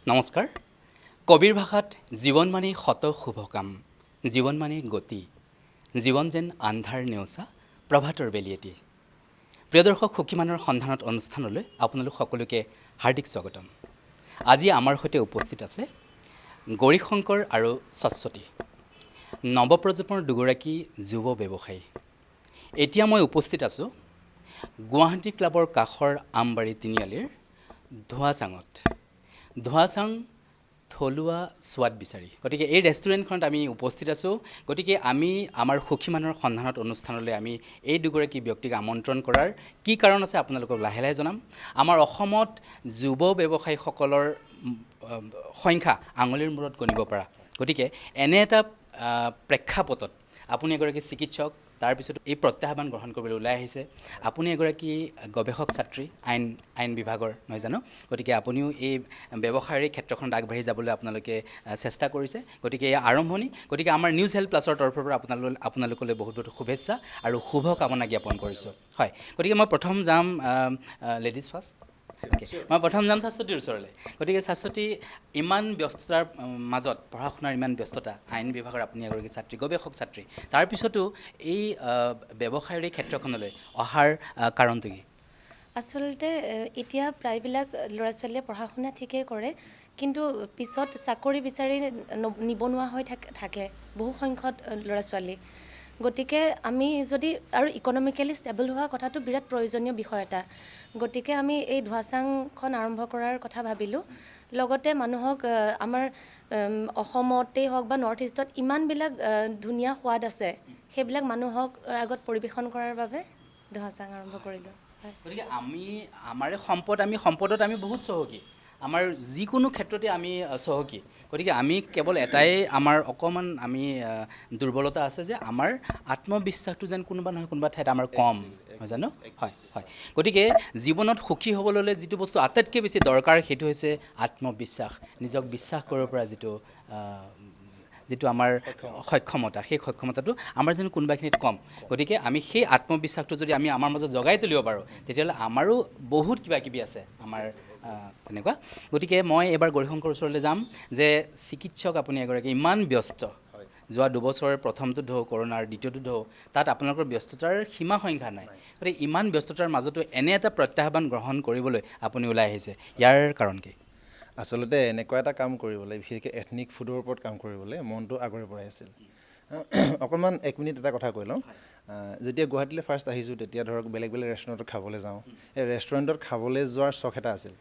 নমস্কাৰ কবিৰ ভাষাত জীৱন মানে শত শুভ কাম জীৱন মানে গতি জীৱন যেন আন্ধাৰ নেওচা প্ৰভাতৰ বেলিয়েটি প্ৰিয় দৰ্শক সুখীমানৰ সন্ধানত অনুষ্ঠানলৈ আপোনালোক সকলোকে হাৰ্দিক স্বাগতম আজি আমাৰ সৈতে উপস্থিত আছে গৌৰীশংকৰ আৰু স্বচ্ছতী নৱপ্ৰজন্মৰ দুগৰাকী যুৱ ব্যৱসায়ী এতিয়া মই উপস্থিত আছোঁ গুৱাহাটী ক্লাবৰ কাষৰ আমবাৰী তিনিআলিৰ ধোঁৱাচাং থলুৱা সোৱাদ বিচাৰি গতিকে এই ৰেষ্টুৰেণ্টখনত আমি উপস্থিত আছোঁ গতিকে আমি আমাৰ সুখীমানৰ সন্ধানত অনুষ্ঠানলৈ আমি এই দুগৰাকী ব্যক্তিক আমন্ত্ৰণ কৰাৰ কি কাৰণ আছে আপোনালোকক লাহে লাহে জনাম আমাৰ অসমত যুৱ ব্যৱসায়ীসকলৰ সংখ্যা আঙুলিৰ মূৰত গণিব পৰা গতিকে এনে এটা প্ৰেক্ষাপটত আপুনি এগৰাকী চিকিৎসক তাৰপিছত এই প্ৰত্যাহ্বান গ্ৰহণ কৰিবলৈ ওলাই আহিছে আপুনি এগৰাকী গৱেষক ছাত্ৰী আইন বিভাগৰ নহয় জানো গতিকে আপুনিও এই ব্যৱসায়ৰ ক্ষেত্ৰখনত আগবাঢ়ি যাবলৈ আপোনালোকে চেষ্টা কৰিছে গতিকে এই আৰম্ভণি গতিকে আমাৰ নিউজ হেল্থ প্লাছৰ তৰফৰ পৰা আপোনালোকলৈ বহুত বহুত শুভেচ্ছা আৰু শুভ কামনা জ্ঞাপন কৰিছোঁ হয় গতিকে মই প্ৰথম যাম লেডিজ ফাৰ্ষ্ট মই প্ৰথম যাম স্বচ্ছতীৰ ওচৰলৈ গতিকে স্বচ্ছতী ইমান ব্যস্ততাৰ মাজত পঢ়া শুনাৰ ইমান ব্যস্ততা আইন বিভাগৰ আপুনি এগৰাকী ছাত্ৰী গৱেষক ছাত্ৰী তাৰপিছতো এই ব্যৱসায়ৰ এই ক্ষেত্ৰখনলৈ অহাৰ কাৰণটো কি আচলতে এতিয়া প্ৰায়বিলাক ল'ৰা ছোৱালীয়ে পঢ়া শুনা ঠিকেই কৰে কিন্তু পিছত চাকৰি বিচাৰি নিবনুৱা হৈ থাকে বহু সংখ্যক ল'ৰা ছোৱালী গতিকে আমি যদি আৰু ইকনমিকেলি ষ্টেবল হোৱা কথাটো বিৰাট প্ৰয়োজনীয় বিষয় এটা গতিকে আমি এই ধোঁৱাচাংখন আৰম্ভ কৰাৰ কথা ভাবিলোঁ লগতে মানুহক আমাৰ অসমতেই হওক বা নৰ্থ ইষ্টত ইমানবিলাক ধুনীয়া সোৱাদ আছে সেইবিলাক মানুহক আগত পৰিৱেশন কৰাৰ বাবে ধোঁৱাচাং আৰম্ভ কৰিলোঁ গতিকে আমাৰ সম্পদত আমি বহুত চহকী আমাৰ যিকোনো ক্ষেত্ৰতে আমি চহকী গতিকে আমি কেৱল এটাই আমাৰ অকণমান আমি দুৰ্বলতা আছে যে আমাৰ আত্মবিশ্বাসটো যেন কোনোবা নহয় কোনোবা ঠাইত আমাৰ কম হয় জানো হয় হয় গতিকে জীৱনত সুখী হ'বলৈ হ'লে যিটো বস্তু আটাইতকৈ বেছি দৰকাৰ সেইটো হৈছে আত্মবিশ্বাস নিজক বিশ্বাস কৰিব পৰা যিটো আমাৰ সক্ষমতা সেই সক্ষমতাটো আমাৰ যেন কোনোবাখিনিত কম গতিকে আমি সেই আত্মবিশ্বাসটো যদি আমি আমাৰ মাজত জগাই তুলিব পাৰোঁ তেতিয়াহ'লে আমাৰো বহুত কিবা কিবি আছে আমাৰ তেনেকুৱা গতিকে মই এবাৰ গৌৰীশংকৰ ওচৰলৈ যাম যে চিকিৎসক আপুনি এগৰাকী ইমান ব্যস্ত যোৱা দুবছৰ প্ৰথমটো ঢৌ কৰোণাৰ দ্বিতীয়টো ঢৌ তাত আপোনালোকৰ ব্যস্ততাৰ সীমা সংখ্যা নাই গতিকে ইমান ব্যস্ততাৰ মাজতো এনে এটা প্ৰত্যাহ্বান গ্ৰহণ কৰিবলৈ আপুনি ওলাই আহিছে ইয়াৰ কাৰণ কি আচলতে এনেকুৱা এটা কাম কৰিবলৈ বিশেষকৈ এথনিক ফুডৰ ওপৰত কাম কৰিবলৈ মনটো আগৰে পৰাই আছিল অকণমান এক মিনিট এটা কথা কৈ লওঁ যেতিয়া গুৱাহাটীলৈ ফাৰ্ষ্ট আহিছোঁ তেতিয়া ধৰক বেলেগ বেলেগ ৰেষ্টুৰেণ্টত খাবলৈ যাওঁ এই ৰেষ্টুৰেণ্টত খাবলৈ যোৱাৰ চখ এটা আছিল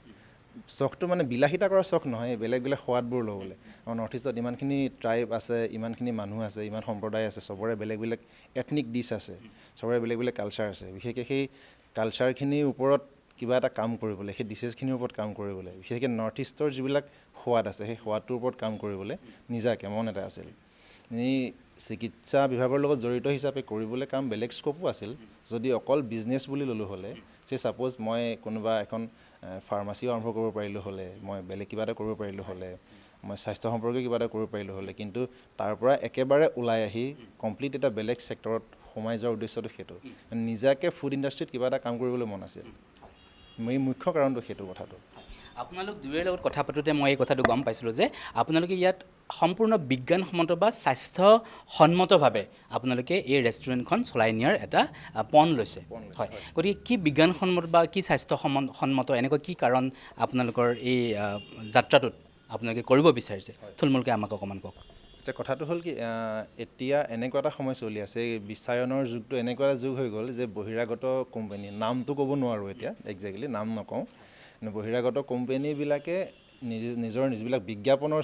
চখটো মানে বিলাসিতা কৰাৰ চখ নহয় বেলেগ বেলেগ সোৱাদবোৰ ল'বলৈ আমাৰ নৰ্থ ইষ্টত ইমানখিনি ট্ৰাইব আছে ইমানখিনি মানুহ আছে ইমান সম্প্ৰদায় আছে চবৰে বেলেগ বেলেগ এথনিক ডিছ আছে চবৰে বেলেগ বেলেগ কালচাৰ আছে বিশেষকৈ সেই কালচাৰখিনিৰ ওপৰত কিবা এটা কাম কৰিবলৈ সেই ডিছেছখিনিৰ ওপৰত কাম কৰিবলৈ বিশেষকৈ নৰ্থ ইষ্টৰ যিবিলাক সোৱাদ আছে সেই সোৱাদটোৰ ওপৰত কাম কৰিবলৈ নিজাকৈ মন এটা আছিল এই চিকিৎসা বিভাগৰ লগত জড়িত হিচাপে কৰিবলৈ কাম বেলেগ স্ক'পো আছিল যদি অকল বিজনেছ বুলি ল'লোঁ হ'লে যে ছাপ'জ মই কোনোবা এখন ফাৰ্মাচীও আৰম্ভ কৰিব পাৰিলোঁ হ'লে মই বেলেগ কিবা এটা কৰিব পাৰিলোঁ হ'লে মই স্বাস্থ্য সম্পৰ্কীয় কিবা এটা কৰিব পাৰিলোঁ হ'লে কিন্তু তাৰ পৰা একেবাৰে ওলাই আহি কমপ্লিট এটা বেলেগ ছেক্টৰত সোমাই যোৱাৰ উদ্দেশ্যটো সেইটো নিজাকৈ ফুড ইণ্ডাষ্ট্ৰীত কিবা এটা কাম কৰিবলৈ মন আছিল এই মুখ্য কাৰণটো সেইটো কথাটো আপোনালোক দুয়োৰে লগত কথা পাতোঁতে মই এই কথাটো গম পাইছিলোঁ যে আপোনালোকে ইয়াত সম্পূৰ্ণ বিজ্ঞানসন্মত বা স্বাস্থ্যসন্মতভাৱে আপোনালোকে এই ৰেষ্টুৰেণ্টখন চলাই নিয়াৰ এটা পণ লৈছে হয় গতিকে কি বিজ্ঞানসন্মত বা কি স্বাস্থ্যসন্মত এনেকুৱা কি কাৰণ আপোনালোকৰ এই যাত্ৰাটোত আপোনালোকে কৰিব বিচাৰিছে থুলমূলকৈ আমাক অকণমান কওক আচ্ছা কথাটো হ'ল কি এতিয়া এনেকুৱা এটা সময় চলি আছে বিশ্বায়নৰ যুগটো এনেকুৱা এটা যুগ হৈ গ'ল যে বহিৰাগত কোম্পানী নামটো ক'ব নোৱাৰোঁ এতিয়া একজেক্টলি নাম নকওঁ বহিৰাগত কোম্পানীবিলাকে নিজৰ যিবিলাক বিজ্ঞাপনৰ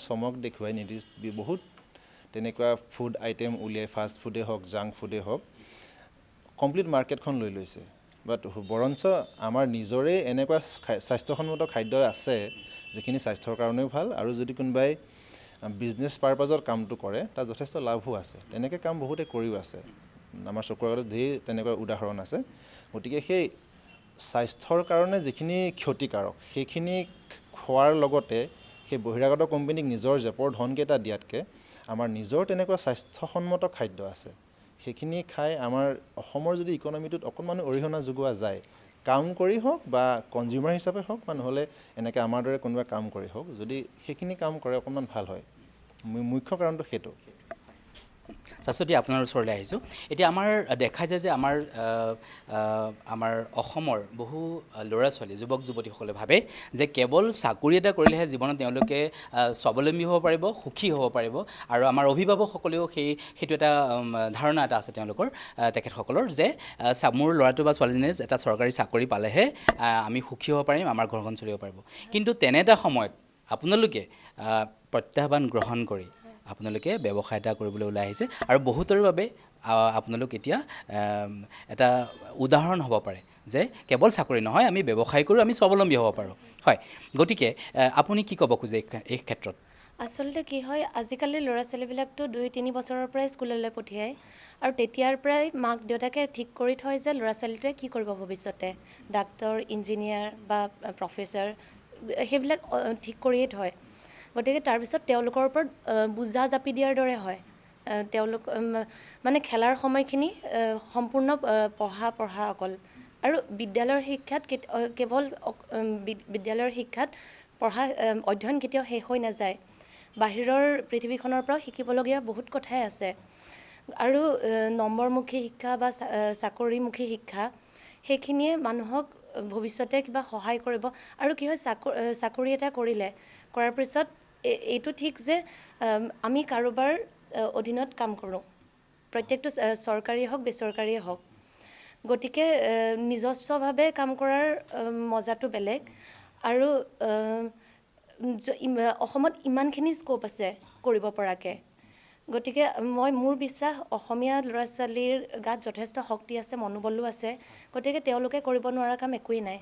চমক দেখুৱাই বহুত তেনেকুৱা ফুড আইটেম উলিয়াই ফাষ্ট ফুডেই হওক জাংক ফুডেই হওক কমপ্লিট মাৰ্কেটখন লৈ লৈছে বাট বৰঞ্চ আমাৰ নিজৰে এনেকুৱা স্বাস্থ্যসন্মত খাদ্য আছে যিখিনি স্বাস্থ্যৰ কাৰণেও ভাল আৰু যদি কোনোবাই বিজনেছ পাৰপাজত কামটো কৰে তাত যথেষ্ট লাভো আছে তেনেকৈ কাম বহুতে কৰিও আছে আমাৰ চকুৰ আগত ধেৰ তেনেকুৱা উদাহৰণ আছে গতিকে সেই স্বাস্থ্যৰ কাৰণে যিখিনি ক্ষতিকাৰক সেইখিনি খোৱাৰ লগতে সেই বহিৰাগত কোম্পানীক নিজৰ জেপৰ ধনকেইটা দিয়াতকৈ আমাৰ নিজৰ তেনেকুৱা স্বাস্থ্যসন্মত খাদ্য আছে সেইখিনি খাই আমাৰ অসমৰ যদি ইকনমিটোত অকণমান অৰিহণা যোগোৱা যায় কাম কৰি হওক বা কনজিউমাৰ হিচাপে হওক বা নহ'লে এনেকৈ আমাৰ দৰে কোনোবা কাম কৰি হওক যদি সেইখিনি কাম কৰে অকণমান ভাল হয় মুখ্য কাৰণটো সেইটো শাশ্বতী আপোনাৰ ওচৰলৈ আহিছোঁ এতিয়া আমাৰ দেখা যায় যে আমাৰ অসমৰ বহু ল'ৰা ছোৱালী যুৱক যুৱতীসকলে ভাবে যে কেৱল চাকৰি এটা কৰিলেহে জীৱনত তেওঁলোকে স্বাৱলম্বী হ'ব পাৰিব সুখী হ'ব পাৰিব আৰু আমাৰ অভিভাৱকসকলেও সেইটো এটা ধাৰণা এটা আছে তেওঁলোকৰ তেখেতসকলৰ যে মোৰ ল'ৰাটো বা ছোৱালীজনীয়ে এটা চৰকাৰী চাকৰি পালেহে আমি সুখী হ'ব পাৰিম আমাৰ ঘৰখন চলিব পাৰিব কিন্তু তেনে এটা সময়ত আপোনালোকে প্ৰত্যাহ্বান গ্ৰহণ কৰি আপোনালোকে ব্যৱসায় এটা কৰিবলৈ ওলাই আহিছে আৰু বহুতৰ বাবে আপোনালোক এতিয়া এটা উদাহৰণ হ'ব পাৰে যে কেৱল চাকৰি নহয় আমি ব্যৱসায় কৰোঁ আমি স্বাৱলম্বী হ'ব পাৰোঁ হয় গতিকে আপুনি কি ক'ব খোজে এই ক্ষেত্ৰত আচলতে কি হয় আজিকালি ল'ৰা ছোৱালীবিলাকতো 2-3 বছৰৰ পৰাই স্কুললৈ পঠিয়ায় আৰু তেতিয়াৰ পৰাই মাক দেউতাকে ঠিক কৰি থয় যে ল'ৰা ছোৱালীটোৱে কি কৰিব ভৱিষ্যতে ডাক্তৰ ইঞ্জিনিয়াৰ বা প্ৰফেচাৰ সেইবিলাক ঠিক কৰিয়ে থয় গতিকে তাৰপিছত তেওঁলোকৰ ওপৰত বোজা জাপি দিয়াৰ দৰে হয় তেওঁলোক মানে খেলাৰ সময়খিনি সম্পূৰ্ণ পঢ়া অকল আৰু বিদ্যালয়ৰ শিক্ষাত কেৱল বিদ্যালয়ৰ শিক্ষাত পঢ়া অধ্যয়ন কেতিয়াও শেষ হৈ নাযায় বাহিৰৰ পৃথিৱীখনৰ পৰাও শিকিবলগীয়া বহুত কথাই আছে আৰু নম্বৰমুখী শিক্ষা বা চাকৰিমুখী শিক্ষা সেইখিনিয়ে মানুহক ভৱিষ্যতে কিবা সহায় কৰিব আৰু কি হয় চাকৰি এটা কৰাৰ পিছত এইটো ঠিক যে আমি কাৰোবাৰ অধীনত কাম কৰোঁ প্ৰত্যেকটো চৰকাৰী হওক বেচৰকাৰীয়ে হওক গতিকে নিজস্বভাৱে কাম কৰাৰ মজাটো বেলেগ আৰু অসমত ইমানখিনি স্ক'প আছে কৰিব পৰাকৈ গতিকে মোৰ বিশ্বাস অসমীয়া ল'ৰা ছোৱালীৰ গাত যথেষ্ট শক্তি আছে মনোবলো আছে গতিকে তেওঁলোকে কৰিব নোৱাৰা কাম একোৱেই নাই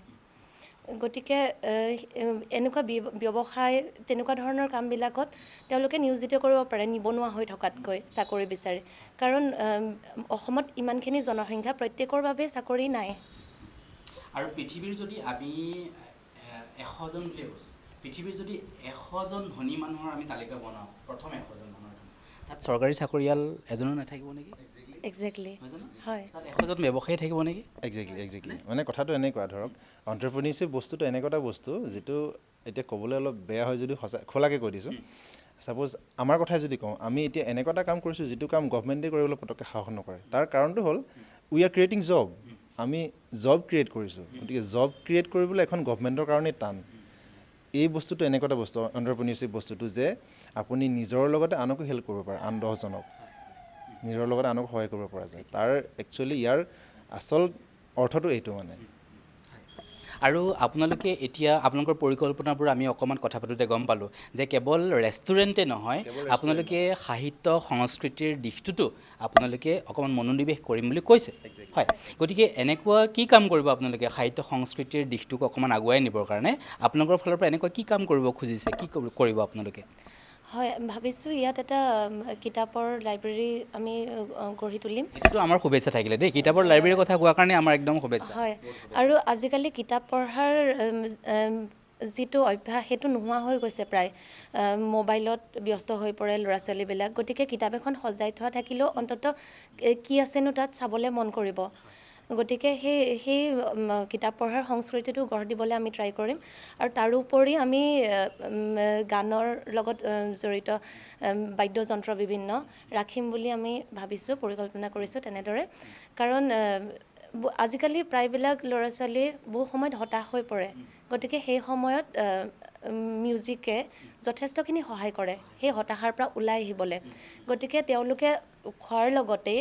গতিকে এনেকুৱা ব্যৱসায় তেনেকুৱা ধৰণৰ কামবিলাকত তেওঁলোকে নিয়োজিত কৰিব পাৰে নিবনুৱা হৈ থকাতকৈ চাকৰি বিচাৰি কাৰণ অসমত ইমানখিনি জনসংখ্যা প্ৰত্যেকৰ বাবে চাকৰি নাই আৰু পৃথিৱীৰ যদি আমি 100জন বুলি কৈছোঁ পৃথিৱীৰ যদি 100জন ধনী মানুহৰ আমি তালিকা বনাওঁ প্ৰথম 100জন মানুহৰ তাত চৰকাৰী চাকৰিয়াল এজনো নাথাকিব নেকি একজেক্টলি হয় তাত 100জন ব্যৱসায়ী থাকিব নেকি একজেক্টলি মানে কথাটো এনেকুৱা ধৰক এণ্টাৰপ্ৰিনিয়ৰশ্বিপ বস্তুটো এনেকুৱা এটা বস্তু যিটো এতিয়া ক'বলৈ অলপ বেয়া হয় যদিও সঁচা খোলাকৈ কৈ দিছোঁ ছাপ'জ আমাৰ কথাই যদি কওঁ আমি এতিয়া এনেকুৱা এটা কাম কৰিছোঁ যিটো কাম গভমেণ্টে কৰিবলৈ পটককৈ সাহস নকৰে তাৰ কাৰণটো হ'ল উই আৰ ক্ৰিয়েটিং জব আমি জব ক্ৰিয়েট কৰিছোঁ গতিকে জব ক্ৰিয়েট কৰিবলৈ এখন গভমেণ্টৰ কাৰণেই টান এই বস্তুটো এনেকুৱা এটা বস্তু এণ্টাৰপ্ৰিনিয়ৰশ্বিপ বস্তুটো যে আপুনি নিজৰ লগতে আনকো হেল্প কৰিব পাৰে আন 10জনক নিজৰ লগত আনক সহায় কৰিব পৰা যায় তাৰ একচুৱেলি ইয়াৰ আচল অৰ্থটো এইটো মানে আৰু আপোনালোকে এতিয়া আপোনালোকৰ পৰিকল্পনাৰ পৰা আমি অকণমান কথা পাতোঁতে গম পালোঁ যে কেৱল ৰেষ্টুৰেণ্টে নহয় আপোনালোকে সাহিত্য সংস্কৃতিৰ দিশটোতো আপোনালোকে অকণমান মনোনিৱেশ কৰিম বুলি কৈছে হয় গতিকে এনেকুৱা কি কাম কৰিব আপোনালোকে সাহিত্য সংস্কৃতিৰ দিশটোক অকণমান আগুৱাই নিবৰ কাৰণে আপোনালোকৰ ফালৰ পৰা এনেকুৱা কি কাম কৰিব খুজিছে কি কৰিব আপোনালোকে হয় ভাবিছোঁ ইয়াত এটা কিতাপৰ লাইব্ৰেৰী আমি গঢ়ি তুলিম এইটো আমাৰ শুভেচ্ছা থাকিলে দেই কিতাপৰ লাইব্ৰেৰীৰ কথা কোৱাৰ কাৰণে আমাৰ একদম শুভেচ্ছা হয় আৰু আজিকালি কিতাপ পঢ়াৰ যিটো অভ্যাস সেইটো নোহোৱা হৈ গৈছে প্ৰায় মোবাইলত ব্যস্ত হৈ পৰে ল'ৰা ছোৱালীবিলাক গতিকে কিতাপ এখন সজাই থোৱা থাকিলেও অন্ততঃ কি আছেনো তাত চাবলৈ মন কৰিব গতিকে সেই কিতাপ পঢ়াৰ সংস্কৃতিটো গঢ় দিবলৈ আমি ট্ৰাই কৰিম আৰু তাৰোপৰি আমি গানৰ লগত জড়িত বাদ্যযন্ত্ৰ বিভিন্ন ৰাখিম বুলি আমি ভাবিছোঁ পৰিকল্পনা কৰিছোঁ তেনেদৰে কাৰণ আজিকালি প্ৰায়বিলাক ল'ৰা ছোৱালী বহু সময়ত হতাশ হৈ পৰে গতিকে সেই সময়ত মিউজিকে যথেষ্টখিনি সহায় কৰে সেই হতাশাৰ পৰা ওলাই আহিবলৈ গতিকে তেওঁলোকে খোৱাৰ লগতেই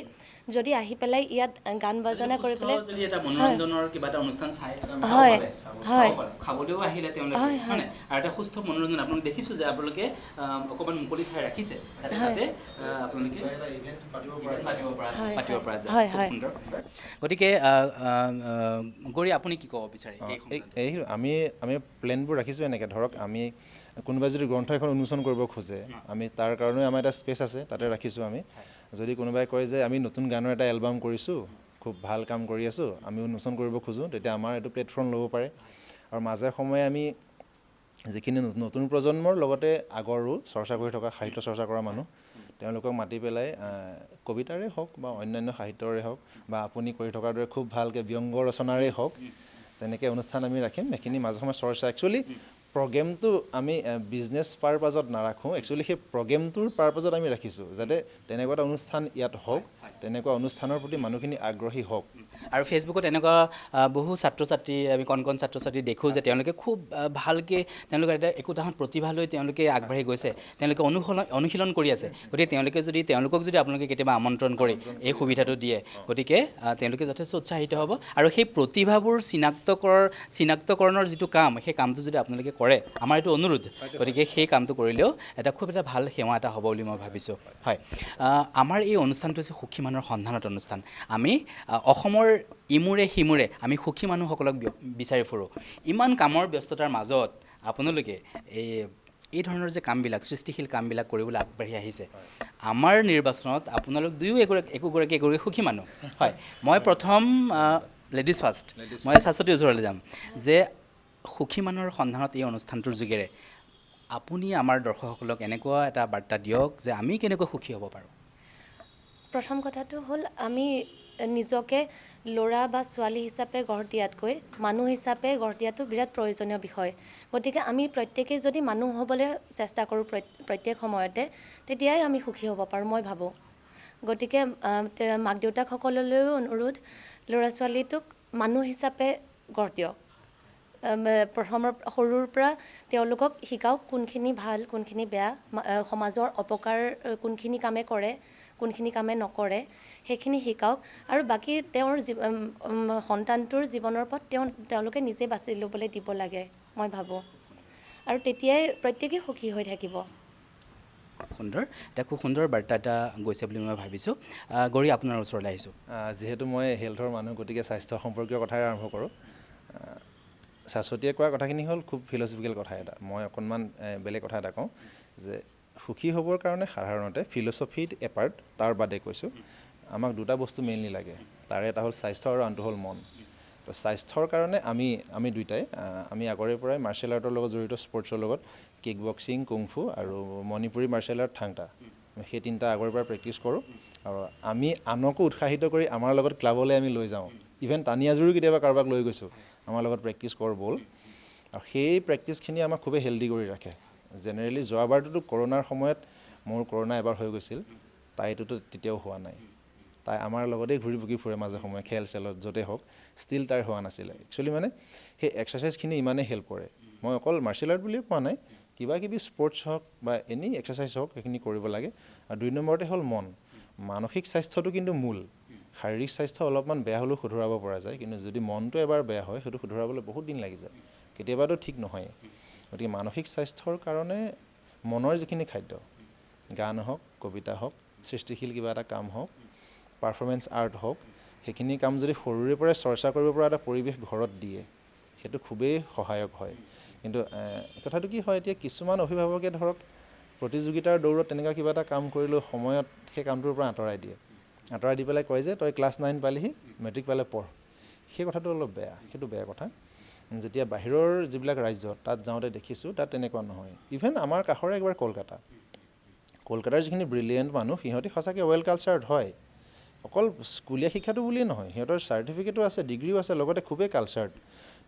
যদি আহি পেলাই ইয়াত গান বাজনা কৰি পেলাই যদি এটা মনোৰঞ্জনৰ কিবা এটা অনুষ্ঠান চাই হয় খাবলৈও আহিলে তেওঁলোকে হয়নে আৰু এটা সুস্থ মনোৰঞ্জন আপোনালোকে দেখিছোঁ যে আপোনালোকে অকণমান মুকলি ঠাই ৰাখিছে তাতে আপোনালোকে পাতিব পৰা যায় সুন্দৰ গতিকে গৌৰী আপুনি কি ক'ব বিচাৰে এই আমি প্লেনবোৰ ৰাখিছোঁ এনেকৈ ধৰক আমি কোনোবাই যদি গ্ৰন্থ এখন উন্মোচন কৰিব খোজে আমি তাৰ কাৰণে আমাৰ এটা স্পেচ আছে তাতে ৰাখিছোঁ আমি যদি কোনোবাই কয় যে আমি নতুন গানৰ এটা এলবাম কৰিছোঁ খুব ভাল কাম কৰি আছোঁ আমি উন্মোচন কৰিব খোজোঁ তেতিয়া আমাৰ এইটো প্লেটফৰ্ম ল'ব পাৰে আৰু মাজে সময়ে আমি যিখিনি নতুন প্ৰজন্মৰ লগতে আগৰো চৰ্চা কৰি থকা সাহিত্য চৰ্চা কৰা মানুহ তেওঁলোকক মাতি পেলাই কবিতাৰে হওক বা অন্যান্য সাহিত্যৰে হওক বা আপুনি কৰি থকাৰ দৰে খুব ভালকৈ ব্যংগ ৰচনাৰে হওক তেনেকৈ অনুষ্ঠান আমি ৰাখিম সেইখিনি মাজে সময়ে চৰ্চা একচুৱেলি প্ৰগ্ৰেমটো আমি বিজনেছ পাৰপাজত নাৰাখোঁ একচুৱেলি সেই প্ৰগ্ৰেমটোৰ পাৰপাজত আমি ৰাখিছোঁ যাতে তেনেকুৱা এটা অনুষ্ঠান ইয়াত হওক তেনেকুৱা অনুষ্ঠানৰ প্ৰতি মানুহখিনি আগ্ৰহী হওক আৰু ফেচবুকত এনেকুৱা বহু ছাত্ৰ ছাত্ৰী আমি কণ ছাত্ৰ ছাত্ৰী দেখোঁ যে তেওঁলোকে খুব ভালকৈ তেওঁলোকৰ এটা একোটাহঁত প্ৰতিভা লৈ তেওঁলোকে আগবাঢ়ি গৈছে তেওঁলোকে অনুশীলন কৰি আছে গতিকে তেওঁলোকক যদি আপোনালোকে কেতিয়াবা আমন্ত্ৰণ কৰি এই সুবিধাটো দিয়ে গতিকে তেওঁলোকে যথেষ্ট উৎসাহিত হ'ব আৰু সেই প্ৰতিভাবোৰ চিনাক্তকৰণৰ যিটো কাম সেই কামটো যদি আপোনালোকে কৰে আমাৰ এইটো অনুৰোধ গতিকে সেই কামটো কৰিলেও খুব এটা ভাল সেৱা এটা হ'ব বুলি মই ভাবিছোঁ হয় আমাৰ এই অনুষ্ঠানটো হৈছে সুখী মানুহৰ সন্ধানত অনুষ্ঠান আমি অসমৰ ইমূৰে সিমূৰে আমি সুখী মানুহসকলক বিচাৰি ফুৰোঁ ইমান কামৰ ব্যস্ততাৰ মাজত আপোনালোকে এই ধৰণৰ যে কামবিলাক সৃষ্টিশীল কামবিলাক কৰিবলৈ আগবাঢ়ি আহিছে আমাৰ নিৰ্বাচনত আপোনালোক দুয়ো একোগৰাকী সুখী মানুহ হয় মই প্ৰথম লেডিজ ফাৰ্ষ্ট মই শাশ্বতীৰ ওচৰলৈ যাম যে সুখী মানুহৰ সন্ধানত এই অনুষ্ঠানটোৰ যোগেৰে আপুনি আমাৰ দৰ্শকসকলক এনেকুৱা এটা বাৰ্তা দিয়ক যে আমি কেনেকৈ সুখী হ'ব পাৰোঁ প্ৰথম কথাটো হ'ল আমি নিজকে ল'ৰা বা ছোৱালী হিচাপে গঢ় দিয়াতকৈ মানুহ হিচাপে গঢ় দিয়াটো বিৰাট প্ৰয়োজনীয় বিষয় গতিকে আমি প্ৰত্যেকেই যদি মানুহ হ'বলৈ চেষ্টা কৰোঁ প্ৰত্যেক সময়তে তেতিয়াই আমি সুখী হ'ব পাৰোঁ মই ভাবোঁ গতিকে মাক দেউতাকসকললৈও অনুৰোধ ল'ৰা ছোৱালীটোক মানুহ হিচাপে গঢ় দিয়ক সৰুৰ পৰা তেওঁলোকক শিকাওক কোনখিনি ভাল কোনখিনি বেয়া সমাজৰ অপকাৰ কোনখিনি কামে কৰে কোনখিনি কামে নকৰে সেইখিনি শিকাওক আৰু বাকী তেওঁৰ সন্তানটোৰ জীৱনৰ পথ তেওঁলোকে নিজে বাছি ল'বলৈ দিব লাগে মই ভাবোঁ আৰু তেতিয়াই প্ৰত্যেকেই সুখী হৈ থাকিব সুন্দৰ খুব সুন্দৰ বাৰ্তা এটা গৈছে বুলি মই ভাবিছোঁ গৌৰী আপোনাৰ ওচৰলৈ আহিছোঁ যিহেতু মই হেল্থৰ মানুহ গতিকে স্বাস্থ্য সম্পৰ্কীয় কথাই আৰম্ভ কৰোঁ শাশ্বতীয়ে কোৱা কথাখিনি হ'ল খুব ফিলচফিকেল কথা এটা মই অকণমান বেলেগ কথা এটা কওঁ যে সুখী হ'বৰ কাৰণে সাধাৰণতে ফিলচফিত এপাৰ্ট তাৰ বাদে কৈছোঁ আমাক দুটা বস্তু মেইনলি লাগে তাৰে এটা হ'ল স্বাস্থ্য আৰু আনটো হ'ল মন তো স্বাস্থ্যৰ কাৰণে আমি দুইটাই আমি আগৰে পৰাই মাৰ্চিয়েল আৰ্টৰ লগত জড়িত স্পৰ্টছৰ লগত কিক বক্সিং কুংফু আৰু মণিপুৰী মাৰ্চিয়েল আৰ্ট থাংটা সেই তিনিটা আগৰে পৰা প্ৰেক্টিছ কৰোঁ আৰু আমি আনকো উৎসাহিত কৰি আমাৰ লগত ক্লাবলৈ আমি লৈ যাওঁ ইভেন টানি আজুৰিও কেতিয়াবা কাৰোবাক লৈ গৈছোঁ আমাৰ লগত প্ৰেক্টিছ কৰ ব'ল আৰু সেই প্ৰেক্টিছখিনি আমাক খুবেই হেল্ডি কৰি ৰাখে জেনেৰেলি যোৱাবাৰটোতো কৰোণাৰ সময়ত মোৰ কৰোণা এবাৰ হৈ গৈছিল তাইটোতো তেতিয়াও হোৱা নাই তাই আমাৰ লগতেই ঘূৰি পকি ফুৰে মাজে সময়ে খেল চেলত য'তে হওক ষ্টিল তাইৰ হোৱা নাছিলে একচুৱেলি মানে সেই এক্সাৰচাইজখিনি ইমানেই হেল্প কৰে মই অকল মাৰ্চিয়েল আৰ্ট বুলিয়ে কোৱা নাই কিবা কিবি স্পৰ্টছ হওক বা এনি এক্সাৰচাইজ হওক সেইখিনি কৰিব লাগে আৰু 2 নম্বৰতে হ'ল মন মানসিক স্বাস্থ্যটো কিন্তু মূল শাৰীৰিক স্বাস্থ্য অলপমান বেয়া হ'লেও শুধৰাব পৰা যায় কিন্তু যদি মনটো এবাৰ বেয়া হয় সেইটো শুধৰাবলৈ বহুত দিন লাগি যায় কেতিয়াবাতো ঠিক নহয় গতিকে মানসিক স্বাস্থ্যৰ কাৰণে মনৰ যিখিনি খাদ্য গান হওক কবিতা হওক সৃষ্টিশীল কিবা এটা কাম হওক পাৰফৰ্মেঞ্চ আৰ্ট হওক সেইখিনি কাম যদি সৰুৰে পৰাই চৰ্চা কৰিব পৰা এটা পৰিৱেশ ঘৰত দিয়ে সেইটো খুবেই সহায়ক হয় কিন্তু কথাটো কি হয় এতিয়া কিছুমান অভিভাৱকে ধৰক প্ৰতিযোগিতাৰ দৌৰত তেনেকুৱা কিবা এটা কাম কৰিলেও সময়ত সেই কামটোৰ পৰা আঁতৰাই দি পেলাই কয় যে তই ক্লাছ 9 পালিহি মেট্ৰিক পালে পঢ় সেই কথাটো অলপ বেয়া সেইটো বেয়া কথা যেতিয়া বাহিৰৰ যিবিলাক ৰাজ্য তাত যাওঁতে দেখিছোঁ তাত তেনেকুৱা নহয় ইভেন আমাৰ কাষৰে একবাৰ কলকাতাৰ যিখিনি ব্ৰিলিয়েণ্ট মানুহ সিহঁতি সঁচাকৈ ৱেল কালচাৰ্ড হয় অকল স্কুলীয়া শিক্ষাটো বুলিয়ে নহয় সিহঁতৰ চাৰ্টিফিকেটো আছে ডিগ্ৰীও আছে লগতে খুবেই কালচাৰ্ড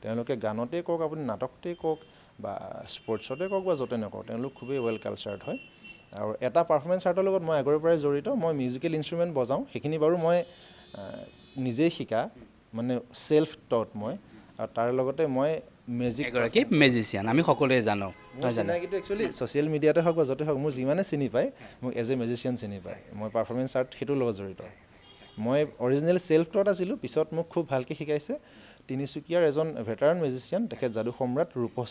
তেওঁলোকে গানতেই কওক আপুনি নাটকতেই কওক বা স্পৰ্টছতে কওক বা য'তে নকওক তেওঁলোক খুবেই ৱেল কালচাৰ্ড হয় আৰু এটা পাৰফৰ্মেঞ্চ আৰ্টৰ লগত মই আগৰে পৰাই জড়িত মই মিউজিকেল ইনষ্ট্ৰুমেণ্ট বজাওঁ সেইখিনি বাৰু মই নিজেই শিকা মানে চেল্ফ টট মই আৰু তাৰ লগতে মই এগৰাকী মেজিচিয়ান আমি সকলোৱে জানো চিনাকিটো একচুৱেলি ছ'চিয়েল মিডিয়াতে হওক বা য'তে হওক মোৰ যিমানে চিনি পায় মোক এজ এ মেজিচিয়ান চিনি পায় মই পাৰফৰ্মেঞ্চ আৰ্ট সেইটোৰ লগত জড়িত মই অৰিজিনেল চেল্ফ টট আছিলোঁ পিছত মোক খুব ভালকৈ শিকাইছে তিনিচুকীয়াৰ এজন ভেটাৰান মেজিচিয়ান তেখেত যাদু সম্ৰাট ৰূপহ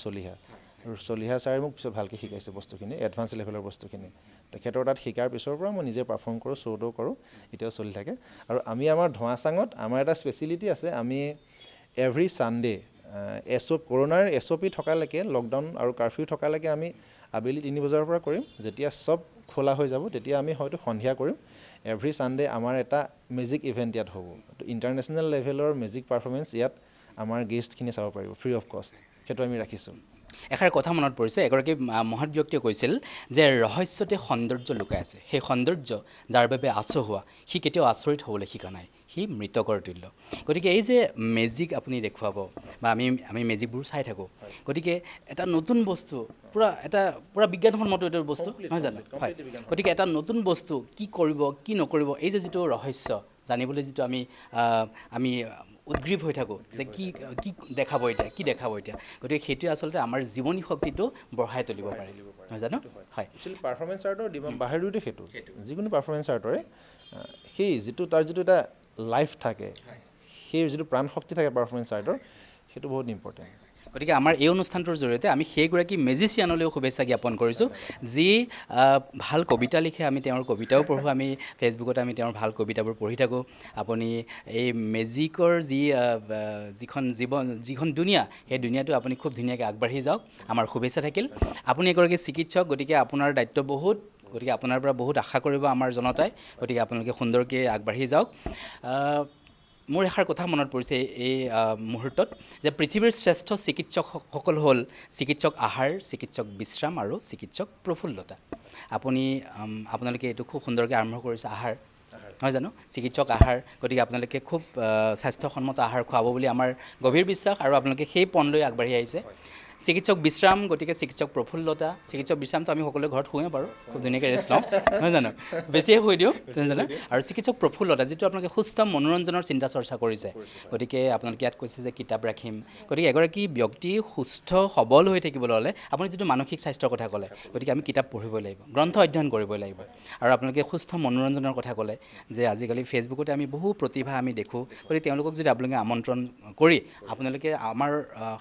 চলিহা ছাৰে মোক পিছত ভালকৈ শিকাইছে বস্তুখিনি এডভান্স লেভেলৰ বস্তুখিনি তেখেতৰ তাত শিকাৰ পিছৰ পৰা মই নিজে পাৰফৰ্ম কৰোঁ শ্ব'টো কৰোঁ এতিয়াও চলি থাকে আৰু আমি আমাৰ ধোঁৱাচাঙত আমাৰ এটা স্পেচিয়েলিটি আছে আমি এভৰি ছানডে কৰোণাৰ SOP থকালৈকে লকডাউন আৰু কাৰফিউ থকালৈকে আমি আবেলি 3 বজাৰ পৰা কৰিম যেতিয়া চব খোলা হৈ যাব তেতিয়া আমি হয়তো সন্ধিয়া কৰিম এভৰি ছানডে আমাৰ এটা মেজিক ইভেণ্ট ইয়াত হ'ব ইণ্টাৰনেশ্যনেল লেভেলৰ মেজিক পাৰফৰ্মেঞ্চ ইয়াত আমাৰ গেষ্টখিনি চাব পাৰিব ফ্ৰী অফ কষ্ট সেইটো আমি ৰাখিছোঁ এষাৰ কথা মনত পৰিছে, এগৰাকী মহৎ ব্যক্তিয়ে কৈছিল যে ৰহস্যতে সৌন্দৰ্য লুকাই আছে। সেই সৌন্দৰ্য যাৰ বাবে আচহুৱা সি কেতিয়াও আচৰিত হ'বলৈ শিকা নাই, সি মৃতকৰ তুল্য। গতিকে এই যে মেজিক আপুনি দেখুৱাব বা আমি মেজিকবোৰ চাই থাকোঁ, গতিকে এটা নতুন বস্তু পূৰা বিজ্ঞানসন্মত এইটো বস্তু নহয় জানো? হয়, গতিকে এটা নতুন বস্তু কি কৰিব কি নকৰিব, এই যে যিটো ৰহস্য জানিবলৈ যিটো আমি উদ্গ্ৰীৱ হৈ থাকোঁ যে কি দেখাব এতিয়া, গতিকে সেইটোৱে আচলতে আমাৰ জীৱনী শক্তিটো বঢ়াই তুলিব পাৰে নহয় জানো? হয়, একচুৱেলি পাৰফৰ্মেঞ্চ আৰ্টৰ বাহিৰতে সেইটো যিকোনো পাৰফৰ্মেঞ্চ আৰ্টৰে সেই তাৰ যিটো এটা লাইফ থাকে, সেই যিটো প্ৰাণ শক্তি থাকে পাৰফৰ্মেঞ্চ আৰ্টৰ, সেইটো বহুত ইম্পৰ্টেণ্ট। গতিকে আমাৰ এই অনুষ্ঠানটোৰ জৰিয়তে আমি সেইগৰাকী মেজিচিয়ানলৈও শুভেচ্ছা জ্ঞাপন কৰিছোঁ, যি ভাল কবিতা লিখে। আমি তেওঁৰ কবিতাও পঢ়োঁ, আমি ফেচবুকত আমি তেওঁৰ ভাল কবিতাবোৰ পঢ়ি থাকোঁ। আপুনি এই মেজিকৰ যিখন দুনিয়া, সেই দুনিয়াটো আপুনি খুব ধুনীয়াকৈ আগবাঢ়ি যাওক, আমাৰ শুভেচ্ছা থাকিল। আপুনি এগৰাকী চিকিৎসক, গতিকে আপোনাৰ দায়িত্ব বহুত, গতিকে আপোনাৰ পৰা বহুত আশা কৰিব আমাৰ জনতাই, গতিকে আপোনালোকে সুন্দৰকৈ আগবাঢ়ি যাওক। মোৰ এষাৰ কথা মনত পৰিছে এই মুহূৰ্তত যে পৃথিৱীৰ শ্ৰেষ্ঠ চিকিৎসকসকল হ'ল চিকিৎসক আহাৰ, চিকিৎসক বিশ্ৰাম আৰু চিকিৎসক প্ৰফুল্লতা। আপোনালোকে এইটো খুব সুন্দৰকৈ আৰম্ভ কৰিছে, আহাৰ নহয় জানো? চিকিৎসক আহাৰ, গতিকে আপোনালোকে খুব স্বাস্থ্যসন্মত আহাৰ খুৱাব বুলি আমাৰ গভীৰ বিশ্বাস, আৰু আপোনালোকে সেই পণলৈ আগবাঢ়ি আহিছে। চিকিৎসক বিশ্ৰাম, গতিকে চিকিৎসক প্ৰফুল্লতা। চিকিৎসক বিশ্ৰামটো আমি সকলোৱে ঘৰত শুৱে বাৰু, খুব ধুনীয়াকৈ ৰেষ্ট লওঁ নহয় জানো? বেছিয়ে শুই দিওঁ জানো? আৰু চিকিৎসক প্ৰফুল্লতা, যিটো আপোনালোকে সুস্থ মনোৰঞ্জনৰ চিন্তা চৰ্চা কৰিছে, গতিকে আপোনালোকে ইয়াত কৈছে যে কিতাপ ৰাখিম। গতিকে এগৰাকী ব্যক্তি সুস্থ সবল হৈ থাকিবলৈ হ'লে আপুনি যিটো মানসিক স্বাস্থ্যৰ কথা ক'লে, গতিকে আমি কিতাপ পঢ়িবই লাগিব, গ্ৰন্থ অধ্যয়ন কৰিবই লাগিব। আৰু আপোনালোকে সুস্থ মনোৰঞ্জনৰ কথা ক'লে যে আজিকালি ফেচবুকতে আমি বহু প্ৰতিভা আমি দেখোঁ, গতিকে তেওঁলোকক যদি আপোনালোকে আমন্ত্ৰণ কৰি আপোনালোকে আমাৰ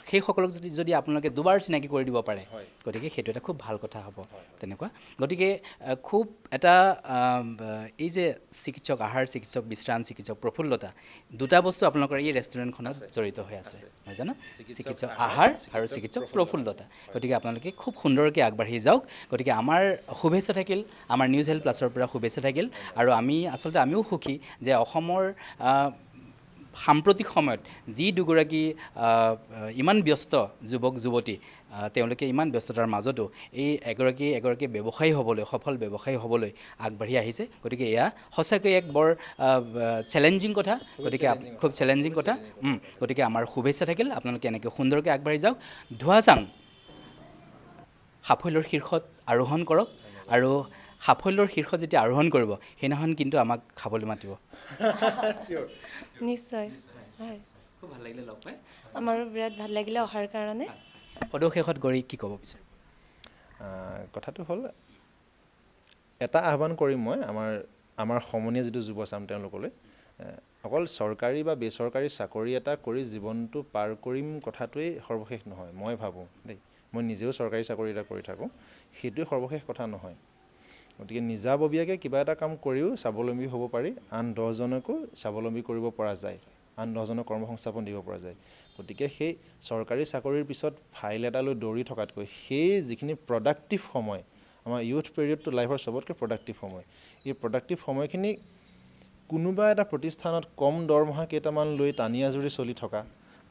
সেইসকলক যদি আপোনালোকে দুবাৰ চিনাকি কৰি দিব পাৰে, গতিকে সেইটো এটা খুব ভাল কথা হ'ব তেনেকুৱা। গতিকে খুব এটা এই যে চিকিৎসক আহাৰ, চিকিৎসক বিশ্ৰাম, চিকিৎসক প্ৰফুল্লতা, দুটা বস্তু আপোনালোকৰ এই ৰেষ্টুৰেণ্টখনত জড়িত হৈ আছে নহয় জানো? চিকিৎসক আহাৰ আৰু চিকিৎসক প্ৰফুল্লতা। গতিকে আপোনালোকে খুব সুন্দৰকৈ আগবাঢ়ি যাওক। গতিকে আমাৰ শুভেচ্ছা থাকিল, আমাৰ নিউজ হেল্থ প্লাছৰ পৰা শুভেচ্ছা থাকিল। আৰু আমিও সুখী যে অসমৰ সাম্প্ৰতিক সময়ত যি দুগৰাকী ইমান ব্যস্ত যুৱক যুৱতী, তেওঁলোকে ইমান ব্যস্ততাৰ মাজতো এই এগৰাকী ব্যৱসায়ী হ'বলৈ, সফল ব্যৱসায়ী হ'বলৈ আগবাঢ়ি আহিছে। গতিকে এয়া সঁচাকৈ এক বৰ চেলেঞ্জিং কথা, গতিকে খুব চেলেঞ্জিং কথা। গতিকে আমাৰ শুভেচ্ছা থাকিল, আপোনালোকে এনেকৈ সুন্দৰকৈ আগবাঢ়ি যাওক। ধোৱাচাং সাফল্যৰ শীৰ্ষত আৰোহণ কৰক, আৰু সাফল্যৰ শীৰ্ষ যেতিয়া আৰোহণ কৰিব, সেইদিনাখন কিন্তু আমাক খাবলৈ মাতিব। নিশ্চয়, হয়, খুব ভাল লাগিলে লগ পাই, আমাৰো বিৰাট ভাল লাগিলে অহাৰ কাৰণে। সদৌ কৰি কি ক'ব বিচাৰোঁ? কথাটো হ'ল, এটা আহ্বান কৰিম মই আমাৰ সমনীয়া যিটো যুৱচাম তেওঁলোকলৈ, অকল চৰকাৰী বা বেচৰকাৰী চাকৰি এটা কৰি জীৱনটো পাৰ কৰিম কথাটোৱেই সৰ্বশেষ নহয়, মই ভাবোঁ দেই। মই নিজেও চৰকাৰী চাকৰি এটা কৰি থাকোঁ, সেইটোৱে সৰ্বশেষ কথা নহয়। গতিকে নিজাববীয়াকৈ কিবা এটা কাম কৰিও স্বাৱলম্বী হ'ব পাৰি, আন 10জনকো স্বাৱলম্বী কৰিব পৰা যায়, আন 10জনক কৰ্মসংস্থাপন দিব পৰা যায়। গতিকে সেই চৰকাৰী চাকৰিৰ পিছত ফাইল এটালৈ দৌৰি থকাতকৈ সেই যিখিনি প্ৰডাক্টিভ সময়, আমাৰ ইউথ পিৰিয়ডটো লাইফৰ চবতকৈ প্ৰডাক্টিভ সময়, এই প্ৰডাক্টিভ সময়খিনি কোনোবা এটা প্ৰতিষ্ঠানত কম দৰমহা কেইটামান লৈ টানি আজুৰি চলি থকা,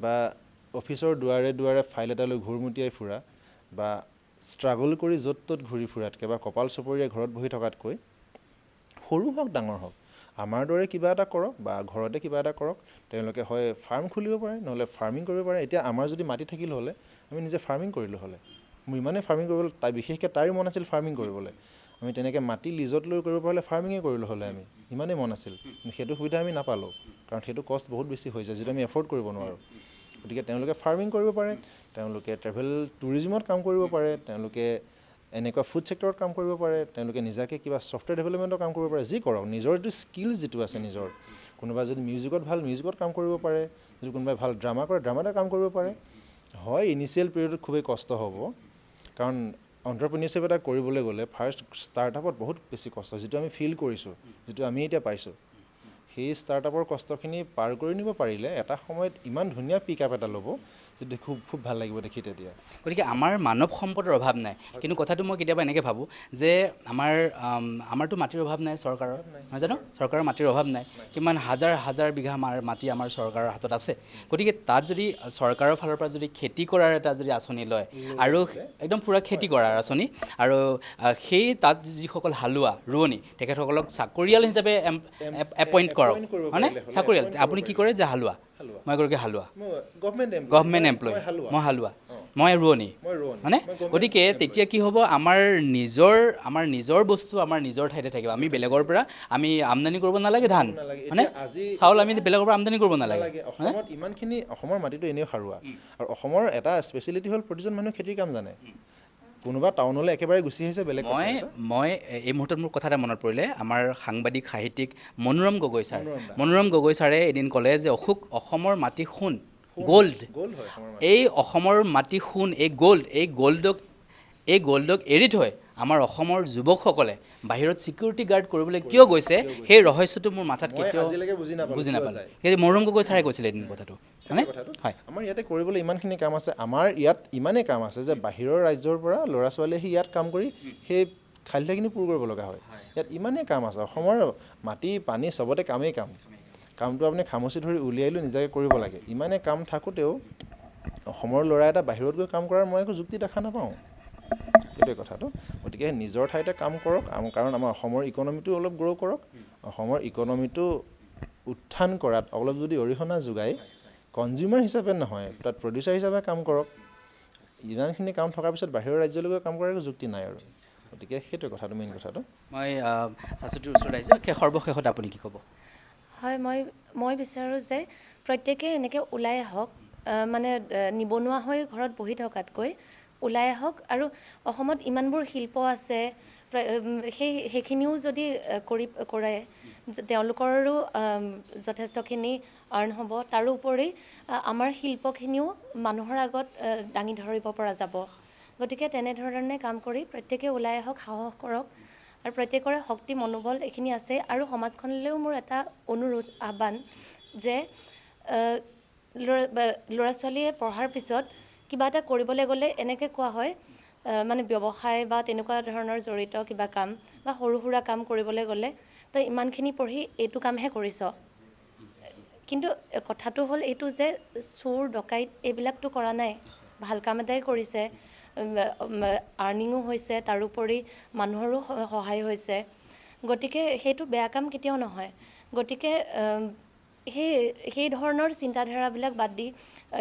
বা অফিচৰ দুৱাৰে দুৱাৰে ফাইল এটালৈ ঘূৰমুটিয়াই ফুৰা, বা ষ্ট্ৰাগল কৰি য'ত ত'ত ঘূৰি ফুৰাতকৈ বা কপাল চপৰীয়া ঘৰত বহি থকাতকৈ সৰু হওক ডাঙৰ হওক আমাৰ দৰে কিবা এটা কৰক, বা ঘৰতে কিবা এটা কৰক। তেওঁলোকে হয় ফাৰ্ম খুলিব পাৰে, নহ'লে ফাৰ্মিং কৰিব পাৰে। এতিয়া আমাৰ যদি মাটি থাকিল হ'লে আমি নিজে ফাৰ্মিং কৰিলোঁ হ'লে, মোৰ ইমানেই ফাৰ্মিং কৰিবলৈ বিশেষকৈ তাইৰ মন আছিল ফাৰ্মিং কৰিবলৈ, আমি তেনেকৈ মাটি লিজত লৈ কৰিব পাৰিলে ফাৰ্মিঙে কৰিলোঁ হ'লে, আমি ইমানেই মন আছিল। কিন্তু সেইটো সুবিধা আমি নাপালোঁ, কাৰণ সেইটো কষ্ট বহুত বেছি হৈ যায়, যিটো আমি এফৰ্ড কৰিব নোৱাৰোঁ। গতিকে তেওঁলোকে ফাৰ্মিং কৰিব পাৰে, তেওঁলোকে ট্ৰেভেল টুৰিজিমত কাম কৰিব পাৰে, তেওঁলোকে এনেকুৱা ফুড ছেক্টৰত কাম কৰিব পাৰে, তেওঁলোকে নিজাকৈ কিবা ছফ্টৱেৰ ডেভেলপমেণ্টৰ কাম কৰিব পাৰে, যি কৰক নিজৰ যিটো স্কিল যিটো আছে নিজৰ, কোনোবা যদি মিউজিকত ভাল মিউজিকত কাম কৰিব পাৰে, যদি কোনোবাই ভাল ড্ৰামা কৰে ড্ৰামাতে কাম কৰিব পাৰে। হয় ইনিচিয়েল পিৰিয়ডত খুবেই কষ্ট হ'ব, কাৰণ এণ্টাৰপ্ৰিনিয়ৰশ্বিপ এটা কৰিবলৈ গ'লে ফাৰ্ষ্ট ষ্টাৰ্টআপত বহুত বেছি কষ্ট, যিটো আমি ফিল কৰিছোঁ, যিটো আমি এতিয়া পাইছোঁ। সেই ষ্টাৰ্টআপৰ কষ্টখিনি পাৰ কৰি নিব পাৰিলে এটা সময়ত ইমান ধুনীয়া পিক আপ এটা ল'ব যদি খুব খুব ভাল লাগিব দেখি তেতিয়া। গতিকে আমাৰ মানৱ সম্পদৰ অভাৱ নাই, কিন্তু কথাটো মই কেতিয়াবা এনেকৈ ভাবোঁ যে আমাৰতো মাটিৰ অভাৱ নাই চৰকাৰৰ, নহয় জানো? চৰকাৰৰ মাটিৰ অভাৱ নাই, কিমান হাজাৰ হাজাৰ বিঘা মাটি আমাৰ চৰকাৰৰ হাতত আছে। গতিকে তাত যদি চৰকাৰৰ ফালৰ পৰা যদি খেতি কৰাৰ এটা যদি আঁচনি লয় আৰু একদম পূৰা খেতি কৰাৰ আঁচনি, আৰু সেই তাত যিসকল হালোৱা ৰোৱনী তেখেতসকলক চাকৰিয়াল হিচাপে এপইণ্ট কৰক, হয়নে? চাকৰিয়াল আপুনি কি কৰে যে হালোৱা, মই এগৰাকী হালোৱা, গভৰ্ণমেণ্ট এমপ্লয়ী, মই হালোৱা, মই ৰোৱনী, হয়নে? গতিকে তেতিয়া কি হ'ব, আমাৰ নিজৰ বস্তু আমাৰ নিজৰ ঠাইতে থাকিব। আমি বেলেগৰ পৰা আমি আমদানি কৰিব নালাগে ধান, হয়নে? চাউল আমি বেলেগৰ পৰা আমদানি কৰিব নালাগে। অসমত ইমানখিনি, অসমৰ মাটিটো এনেও সাৰুৱা, আৰু অসমৰ এটা স্পেচিয়েলিটি হ'ল প্ৰতিজন মানুহে খেতিৰ কাম জানে। কোনোবা টাউনলৈ একেবাৰে গুচি আহিছে বেলেগ। মই এই মুহূৰ্তত মোৰ কথা এটা মনত পৰিলে, আমাৰ সাংবাদিক সাহিত্যিক মনোৰম গগৈ ছাৰে এদিন ক'লে যে অসমৰ মাটি সোণ, গ'ল্ড, এই অসমৰ মাটি সোণ, এই গ'ল্ডক এৰি থৈ আমাৰ অসমৰ যুৱকসকলে বাহিৰত ছিকিউৰিটি গাৰ্ড কৰিবলৈ কিয় গৈছে, সেই ৰহস্যটো মোৰ মাথাত কেতিয়াও বুজি নাপালে। সেই মনোৰম গগৈ ছাৰে কৈছিলে এদিন কথাটো, হয়নে? হয়, আমাৰ ইয়াতে কৰিবলৈ ইমানখিনি কাম আছে, আমাৰ ইয়াত ইমানেই কাম আছে যে বাহিৰৰ ৰাজ্যৰ পৰা ল'ৰা ছোৱালীয়ে আহি ইয়াত কাম কৰি সেই খালী ঠাইখিনি পূৰ কৰিব লগা হয়। ইয়াত ইমানেই কাম আছে, অসমৰ মাটি পানী চবতে কামটো আপুনি খামুচি ধৰি উলিয়াই লৈ নিজাকৈ কৰিব লাগে। ইমানেই কাম থাকোঁতেও অসমৰ ল'ৰা এটা বাহিৰত গৈ কাম কৰাৰ মই একো যুক্তি দেখা নাপাওঁ, সেইটোৱে কথাটো। গতিকে নিজৰ ঠাইতে কাম কৰক, কাৰণ আমাৰ অসমৰ ইকনমিটো অলপ গ্ৰ' কৰক। অসমৰ ইকনমিটো উত্থান কৰাত অলপ যদি অৰিহণা যোগায়, কনজিউমাৰ হিচাপে নহয়, তাত প্ৰডিউচাৰ হিচাপে কাম কৰক। ইমানখিনি কাম থকাৰ পিছত বাহিৰৰ ৰাজ্যলৈ গৈ কাম কৰাৰ একো যুক্তি নাই আৰু। গতিকে সেইটোৱে কথাটো, মেইন কথাটো। মই শাশ্বতীৰ ওচৰত আহিছোঁ, সৰ্বশেষত আপুনি কি ক'ব? হয়, মই বিচাৰোঁ যে প্ৰত্যেকে এনেকৈ ওলাই আহক, মানে নিবনুৱা হৈ ঘৰত বহি থকাতকৈ ওলাই আহক, আৰু অসমত ইমানবোৰ শিল্প আছে, সেইখিনিও যদি কৰে তেওঁলোকৰো যথেষ্টখিনি আৰ্ণ হ'ব। তাৰোপৰি আমাৰ শিল্পখিনিও মানুহৰ আগত দাঙি ধৰিব পৰা যাব। গতিকে তেনেধৰণে কাম কৰি প্ৰত্যেকে ওলাই আহক, সাহস কৰক, আৰু প্ৰত্যেকৰে শক্তি মনোবল এইখিনি আছে। আৰু সমাজখনলৈও মোৰ এটা অনুৰোধ, আহ্বান যে ল'ৰা ছোৱালীয়ে পঢ়াৰ পিছত কিবা এটা কৰিবলৈ গ'লে এনেকৈ কোৱা হয়, মানে ব্যৱসায় বা তেনেকুৱা ধৰণৰ জড়িত কিবা কাম বা সৰু সুৰা কাম কৰিবলৈ গ'লে তই ইমানখিনি পঢ়ি এইটো কামহে কৰিছ। কিন্তু কথাটো হ'ল এইটো যে চোৰ ডকাইত এইবিলাকতো কৰা নাই, ভাল কাম এটাই কৰিছে, আৰ্নিঙো হৈছে, তাৰোপৰি মানুহৰো সহায় হৈছে। গতিকে সেইটো বেয়া কাম কেতিয়াও নহয়। গতিকে সেই ধৰণৰ চিন্তাধাৰাবিলাক বাদ দি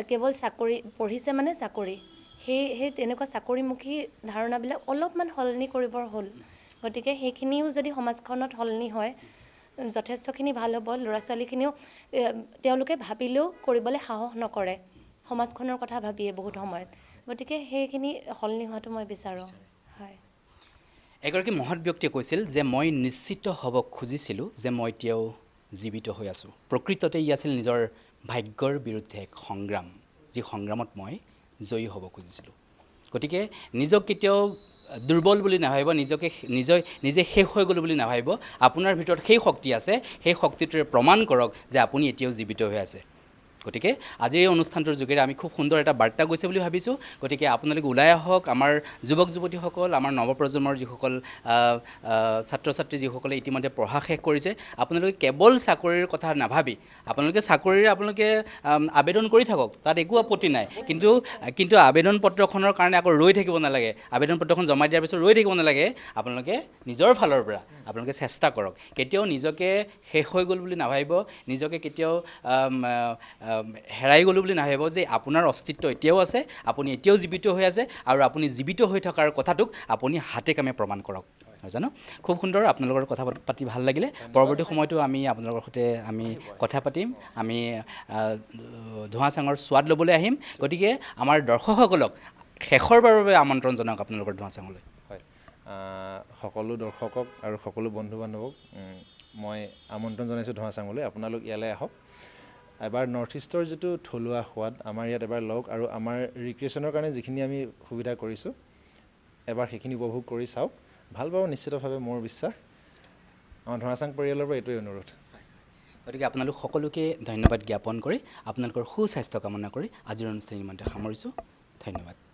কেৱল চাকৰি পঢ়িছে মানে চাকৰি, সেই তেনেকুৱা চাকৰিমুখী ধাৰণাবিলাক অলপমান সলনি কৰিবৰ হ'ল। গতিকে সেইখিনিও যদি সমাজখনত সলনি হয় যথেষ্টখিনি ভাল হ'ব। ল'ৰা ছোৱালীখিনিও তেওঁলোকে ভাবিলেও কৰিবলৈ সাহস নকৰে সমাজখনৰ কথা ভাবিয়ে বহুত সময়ত। গতিকে সেইখিনি সলনি হোৱাটো মই বিচাৰোঁ। হয়, এগৰাকী মহৎ ব্যক্তিয়ে কৈছিল যে মই নিশ্চিত হ'ব খুজিছিলোঁ যে মই এতিয়াও জীৱিত হৈ আছোঁ। প্ৰকৃততে ই আছিল নিজৰ ভাগ্যৰ বিৰুদ্ধে এক সংগ্ৰাম, যি সংগ্ৰামত মই জয়ী হ'ব খুজিছিলোঁ। গতিকে নিজক কেতিয়াও দুৰ্বল বুলি নাভাবিব, নিজে শেষ হৈ গ'লো বুলি নাভাবিব। আপোনাৰ ভিতৰত সেই শক্তি আছে, সেই শক্তিটোৰে প্ৰমাণ কৰক যে আপুনি এতিয়াও জীৱিত হৈ আছে। গতিকে আজিৰ এই অনুষ্ঠানটোৰ যোগেৰে আমি খুব সুন্দৰ এটা বাৰ্তা গৈছে বুলি ভাবিছোঁ। গতিকে আপোনালোকে ওলাই আহক, আমাৰ যুৱক যুৱতীসকল, আমাৰ নৱপ্ৰজন্মৰ যিসকল ছাত্ৰ ছাত্ৰী যিসকলে ইতিমধ্যে পঢ়া শেষ কৰিছে, আপোনালোকে কেৱল চাকৰিৰ কথা নাভাবি আপোনালোকে আবেদন কৰি থাকক, তাত একো আপত্তি নাই। কিন্তু আবেদন পত্ৰখনৰ কাৰণে আকৌ ৰৈ থাকিব নালাগে। আবেদন পত্ৰখন জমা দিয়াৰ পিছত ৰৈ থাকিব নালাগে। আপোনালোকে নিজৰ ফালৰ পৰা আপোনালোকে চেষ্টা কৰক। কেতিয়াও নিজকে শেষ হৈ গ'ল বুলি নাভাবিব, নিজকে কেতিয়াও হেৰাই গ'লোঁ বুলি নাভাবিব যে আপোনাৰ অস্তিত্ব এতিয়াও আছে, আপুনি এতিয়াও জীৱিত হৈ আছে, আৰু আপুনি জীৱিত হৈ থকাৰ কথাটোক আপুনি হাতে কামে প্ৰমাণ কৰক। হয় জানো? খুব সুন্দৰ, আপোনালোকৰ কথা পাতি ভাল লাগিলে। পৰৱৰ্তী সময়তো আমি আপোনালোকৰ সৈতে কথা পাতিম, আমি ধোঁৱাচাঙৰ সোৱাদ ল'বলৈ আহিম। গতিকে আমাৰ দৰ্শকসকলক শেষৰবাৰৰ বাবে আমন্ত্ৰণ জনাওক আপোনালোকৰ ধোঁৱাচাঙলৈ। হয়, সকলো দৰ্শকক আৰু সকলো বন্ধু বান্ধৱক মই আমন্ত্ৰণ জনাইছোঁ ধোঁৱাচাঙলৈ। আপোনালোক ইয়ালৈ আহক, এবাৰ নৰ্থ ইষ্টৰ যিটো থলুৱা সোৱাদ আমাৰ ইয়াত এবাৰ লওক, আৰু আমাৰ ৰিক্ৰিয়েশ্যনৰ কাৰণে যিখিনি আমি সুবিধা কৰিছোঁ এবাৰ সেইখিনি উপভোগ কৰি চাওক। ভাল পাব নিশ্চিতভাৱে, মোৰ বিশ্বাস। আমাৰ ধোঁৱাচাং পৰিয়ালৰ পৰা এইটোৱে অনুৰোধ। গতিকে আপোনালোক সকলোকে ধন্যবাদ জ্ঞাপন কৰি আপোনালোকৰ সুস্বাস্থ্য কামনা কৰি আজিৰ অনুষ্ঠান ইমানতে সামৰিছোঁ ধন্যবাদ